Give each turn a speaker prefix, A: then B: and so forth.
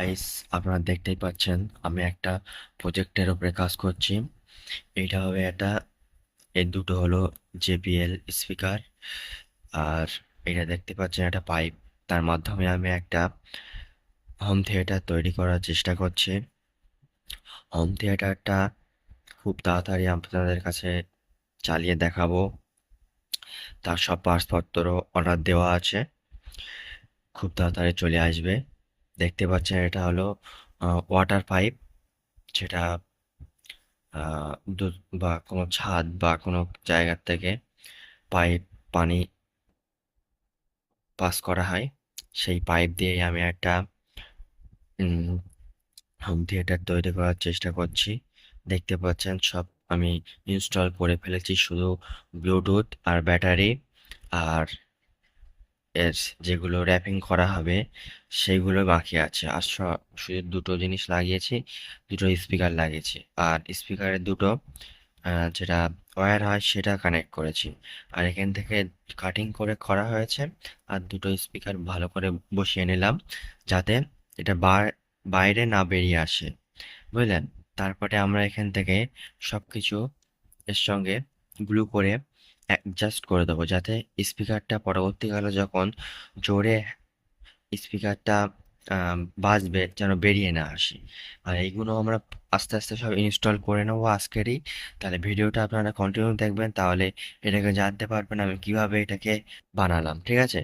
A: Guys, আপনারা দেখতেই পাচ্ছেন আমি একটা প্রজেক্টের উপরে কাজ করছি। এইটা হবে একটা, এই দুটো হলো JBL স্পিকার। আর এটা দেখতে পাচ্ছেন একটা পাইপ, তার মাধ্যমে আমি একটা হোম থিয়েটার তৈরি করার চেষ্টা করছি। হোম থিয়েটারটা খুব তাড়াতাড়ি আপনাদের কাছে চালিয়ে দেখাবো। তার সব পার্টসপত্র অর্ডার দেওয়া আছে, খুব তাড়াতাড়ি চলে আসবে। দেখতে পাচ্ছেন এটা হলো ওয়াটার পাইপ, যেটা বা কোনো ছাদ বা কোনো জায়গার থেকে পাইপ পানি পাস করা হয়। সেই পাইপ দিয়েই আমি একটা হোম থিয়েটার তৈরি করার চেষ্টা করছি। দেখতে পাচ্ছেন সব আমি ইনস্টল করে ফেলেছি, শুধু ব্লুটুথ আর ব্যাটারি আর এর যেগুলো র্যাপিং করা হবে সেগুলো বাকি আছে। আর শুধু দুটো জিনিস লাগিয়েছি, দুটো স্পিকার লাগিয়েছি। আর স্পিকারের দুটো যেটা ওয়্যার হয় সেটা কানেক্ট করেছি। আর এখান থেকে কাটিং করে করা হয়েছে। আর দুটো স্পিকার ভালো করে বসিয়ে নিলাম, যাতে এটা বাইরে না বেরিয়ে আসে, বুঝলেন? তারপরে আমরা এখান থেকে সবকিছু এর সঙ্গে গ্লু করে অ্যাডজাস্ট করে দেবো, যাতে স্পিকারটা পরবর্তীকালে যখন জোরে স্পিকারটা বাজবে যেন বেরিয়ে না আসে। আর এইগুলো আমরা আস্তে আস্তে সব ইনস্টল করে নেবো আজকেরই। তাহলে ভিডিওটা আপনারা কন্টিনিউ দেখবেন, তাহলে এটাকে জানতে পারবেন আমি কিভাবে এটাকে বানালাম। ঠিক আছে?